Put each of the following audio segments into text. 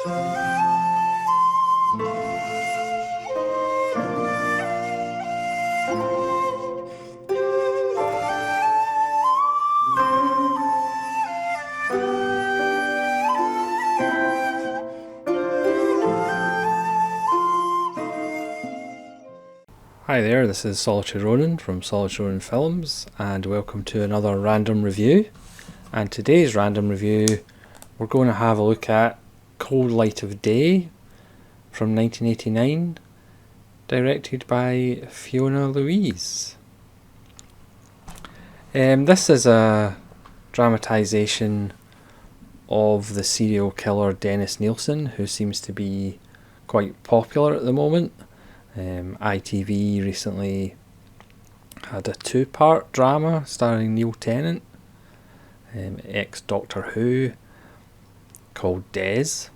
Hi there, this is Solitary Ronin from Solitary Ronin Films, and welcome to another random review. And today's random review, we're going to have a look at Cold Light of Day from 1989, directed by Fiona Louise. This is a dramatisation of the serial killer Dennis Nielsen, who seems to be quite popular at the moment. ITV recently had a 2-part drama starring Neil Tennant, ex-Doctor Who, called Des.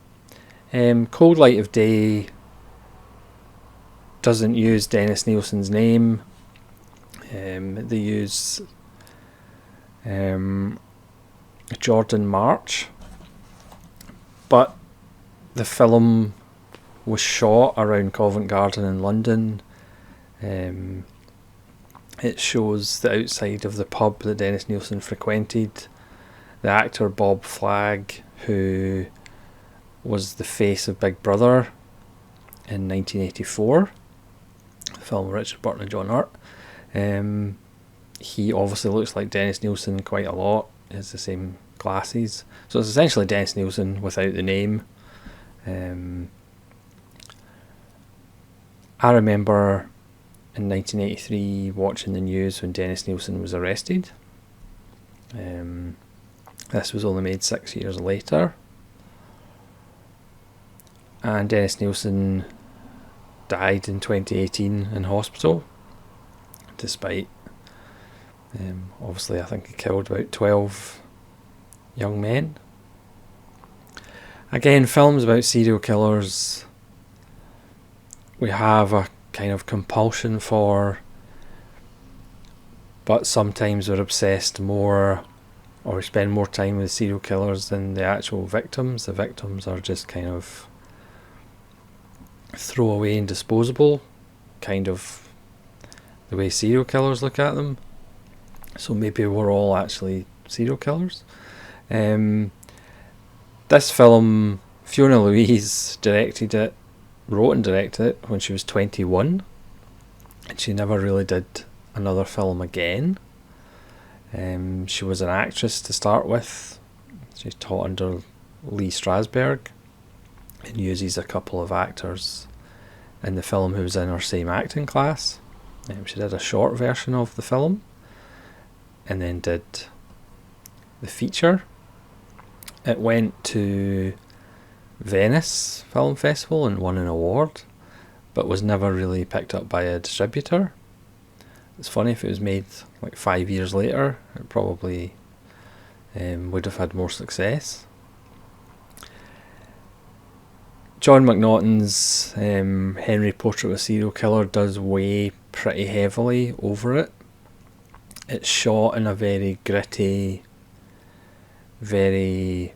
Cold Light of Day doesn't use Dennis Nielsen's name. They use Jordan March, but the film was shot around Covent Garden in London. It shows the outside of the pub that Dennis Nielsen frequented. The actor Bob Flagg, who was the face of Big Brother in 1984, the film with Richard Burton and John Hurt. He obviously looks like Dennis Nielsen quite a lot. He has the same glasses. So it's essentially Dennis Nielsen without the name. I remember in 1983 watching the news when Dennis Nielsen was arrested. This was only made 6 years later. And Dennis Nielsen died in 2018 in hospital, despite, obviously I think he killed about 12 young men. Again, films about serial killers, we have a kind of compulsion for, but sometimes we're obsessed more, or we spend more time with serial killers than the actual victims. The victims are just kind of throwaway and disposable, kind of the way serial killers look at them. So maybe we're all actually serial killers. This film, Fiona Louise wrote and directed it when she was 21, and she never really did another film again. She was an actress to start with. She taught under Lee Strasberg and uses a couple of actors in the film who was in her same acting class. She did a short version of the film and then did the feature. It went to Venice Film Festival and won an award, but was never really picked up by a distributor. It's funny, if it was made like 5 years later, it probably would have had more success. John McNaughton's Henry Portrait of a Serial Killer does weigh pretty heavily over it. It's shot in a very gritty, very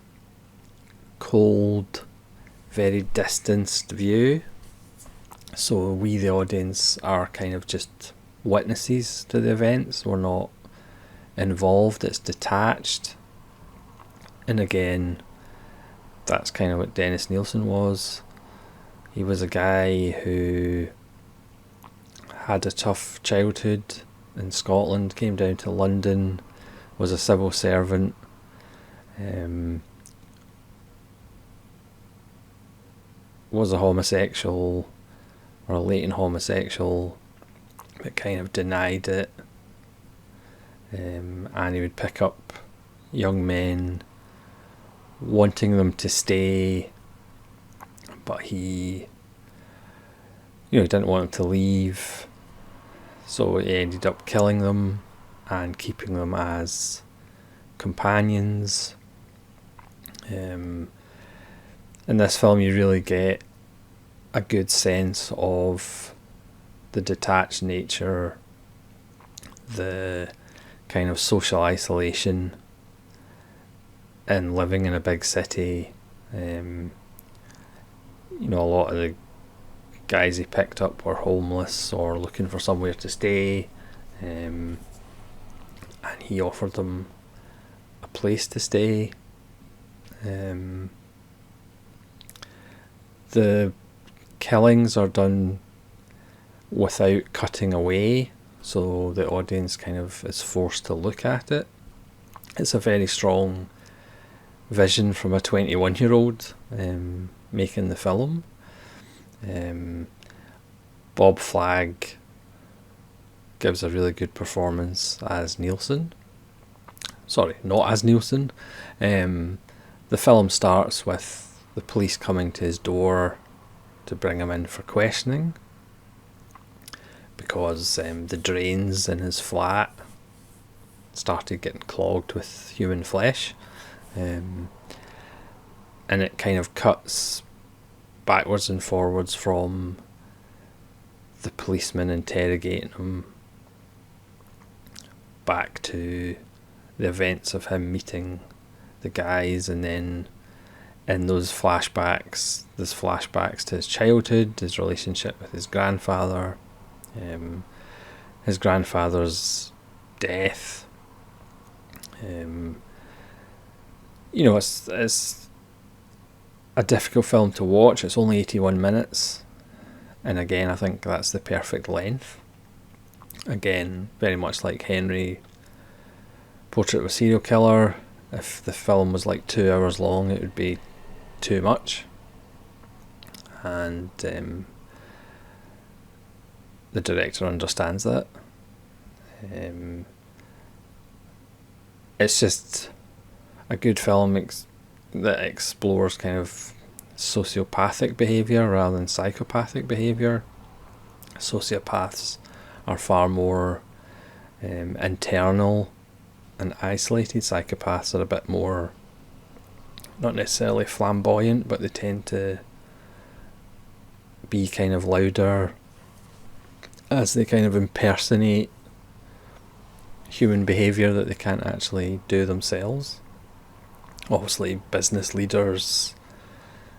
cold, very distanced view, so we the audience are kind of just witnesses to the events. We're not involved, it's detached. And again, that's kind of what Dennis Nielsen was. He was a guy who had a tough childhood in Scotland, came down to London, was a civil servant, was a homosexual, or a latent homosexual, but kind of denied it. And he would pick up young men, wanting them to stay, but he didn't want them to leave, so he ended up killing them and keeping them as companions. In this film you really get a good sense of the detached nature, the kind of social isolation and living in a big city, a lot of the guys he picked up were homeless or looking for somewhere to stay, and he offered them a place to stay. The killings are done without cutting away, so the audience kind of is forced to look at it. It's a very strong vision from a 21-year-old making the film. Bob Flagg gives a really good performance as Nielsen. Sorry, not as Nielsen. The film starts with the police coming to his door to bring him in for questioning because the drains in his flat started getting clogged with human flesh, and it kind of cuts backwards and forwards from the policeman interrogating him back to the events of him meeting the guys, and then in those flashbacks, there's flashbacks to his childhood, his relationship with his grandfather, his grandfather's death. It's a difficult film to watch. It's only 81 minutes, and again, I think that's the perfect length. Again, very much like Henry, Portrait of a Serial Killer, if the film was like 2 hours long, it would be too much. And the director understands that. It's just a good film that explores kind of sociopathic behaviour rather than psychopathic behaviour. Sociopaths are far more internal and isolated. Psychopaths are a bit more, not necessarily flamboyant, but they tend to be kind of louder as they kind of impersonate human behaviour that they can't actually do themselves. Obviously, business leaders,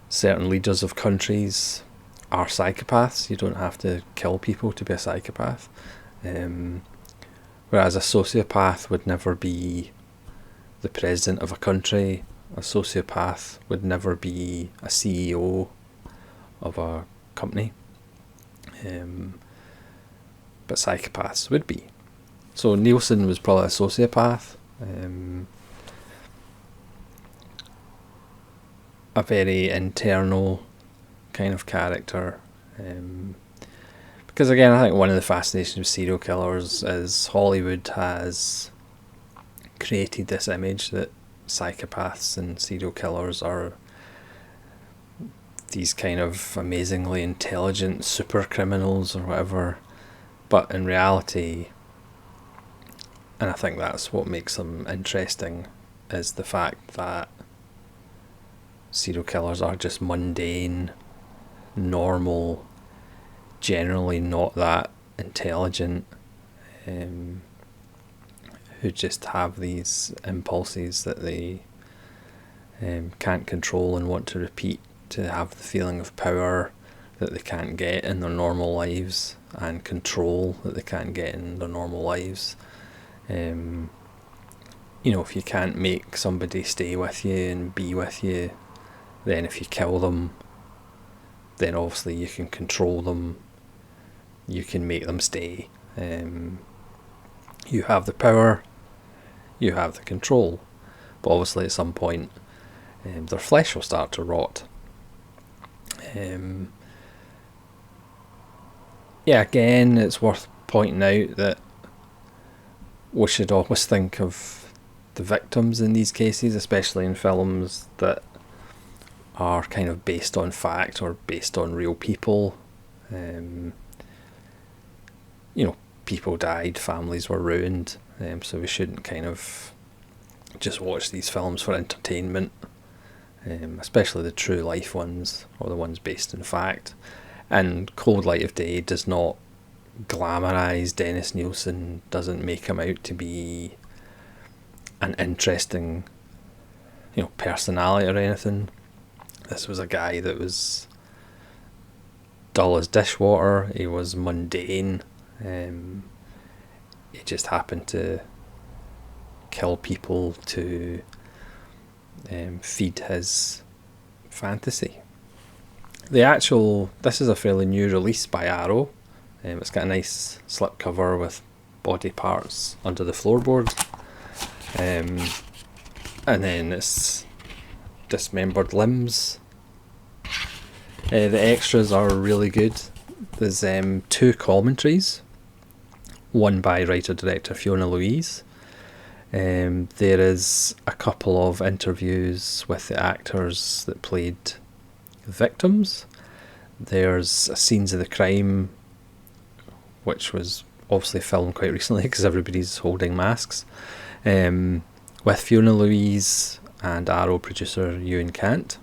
certain leaders of countries are psychopaths. You don't have to kill people to be a psychopath. Whereas a sociopath would never be the president of a country. A sociopath would never be a CEO of a company. But psychopaths would be. So Nielsen was probably a sociopath. A very internal kind of character. Because again, I think one of the fascinations of serial killers is Hollywood has created this image that psychopaths and serial killers are these kind of amazingly intelligent super criminals or whatever, but in reality, and I think that's what makes them interesting, is the fact that serial killers are just mundane, normal, generally not that intelligent, who just have these impulses that they can't control and want to repeat to have the feeling of power that they can't get in their normal lives and control that they can't get in their normal lives. If you can't make somebody stay with you and be with you, then if you kill them, then obviously you can control them, you can make them stay. You have the power, you have the control, but obviously at some point their flesh will start to rot. Again, it's worth pointing out that we should always think of the victims in these cases, especially in films that are kind of based on fact or based on real people. People died, families were ruined, so we shouldn't kind of just watch these films for entertainment, especially the true life ones or the ones based in fact. And Cold Light of Day does not glamorise Dennis Nielsen, doesn't make him out to be an interesting personality or anything. This was a guy that was dull as dishwater. He was mundane. He just happened to kill people to feed his fantasy. This is a fairly new release by Arrow. It's got a nice slipcover with body parts under the floorboard. And then it's dismembered limbs. The extras are really good. There's 2 commentaries, one by writer-director Fiona Louise. There is a couple of interviews with the actors that played the victims. There's scenes of the crime, which was obviously filmed quite recently because everybody's holding masks, with Fiona Louise and Arrow producer Ewan Cant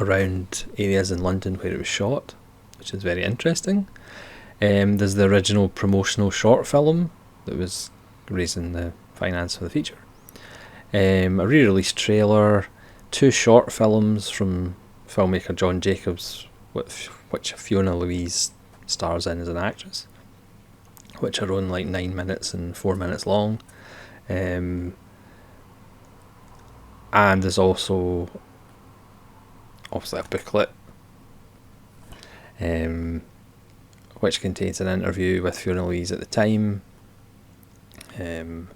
around areas in London where it was shot, which is very interesting. There's the original promotional short film that was raising the finance for the feature, a re-release trailer, 2 short films from filmmaker John Jacobs, which Fiona Louise stars in as an actress, which are only like 9 minutes and 4 minutes long. And there's also obviously a booklet, which contains an interview with Fiona Louise at the time, and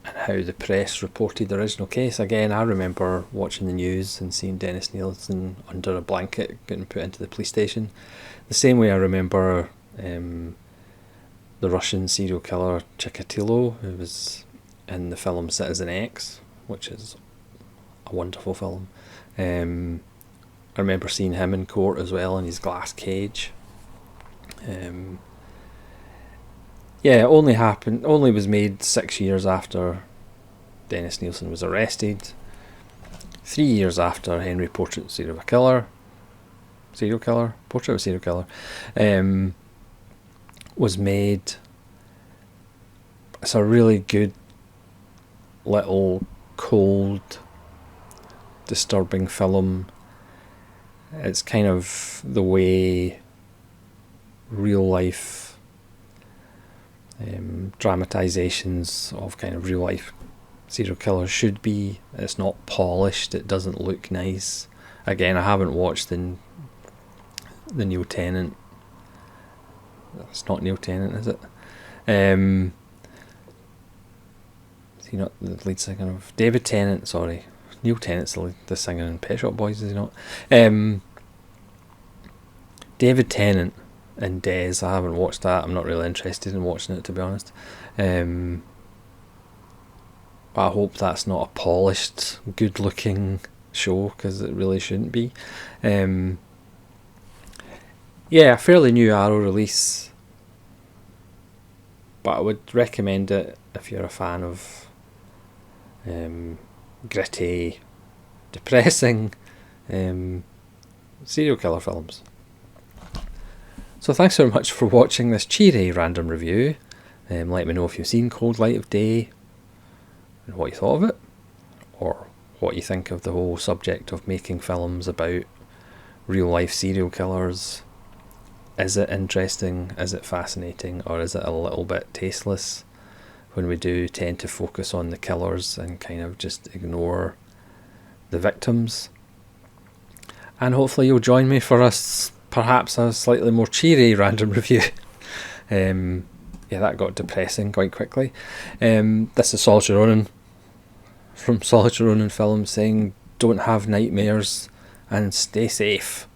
how the press reported the original case. Again, I remember watching the news and seeing Dennis Nielsen under a blanket getting put into the police station. The same way I remember the Russian serial killer Chikatilo, who was in the film Citizen X, which is a wonderful film. I remember seeing him in court as well in his glass cage. Only was made 6 years after Dennis Nielsen was arrested. 3 years after Henry Portrait of a Serial Killer was made. It's a really good little cold, disturbing film. It's kind of the way real life dramatizations of kind of real life serial killers should be. It's not polished, it doesn't look nice. Again, I haven't watched the Neil Tennant. It's not Neil Tennant, is it? Is he not the lead singer of David Tennant? Sorry, Neil Tennant's the singer in Pet Shop Boys, is he not? David Tennant and Des. I haven't watched that. I'm not really interested in watching it, to be honest. But I hope that's not a polished, good-looking show, because it really shouldn't be. A fairly new Arrow release, but I would recommend it if you're a fan of gritty, depressing serial killer films. So thanks very much for watching this cheery random review. Let me know if you've seen Cold Light of Day and what you thought of it, or what you think of the whole subject of making films about real life serial killers. Is it interesting? Is it fascinating? Or is it a little bit tasteless when we do tend to focus on the killers and kind of just ignore the victims? And hopefully you'll join me for perhaps a slightly more cheery random review. That got depressing quite quickly. This is Solitary Ronin from Solitary Ronin Films saying, don't have nightmares and stay safe.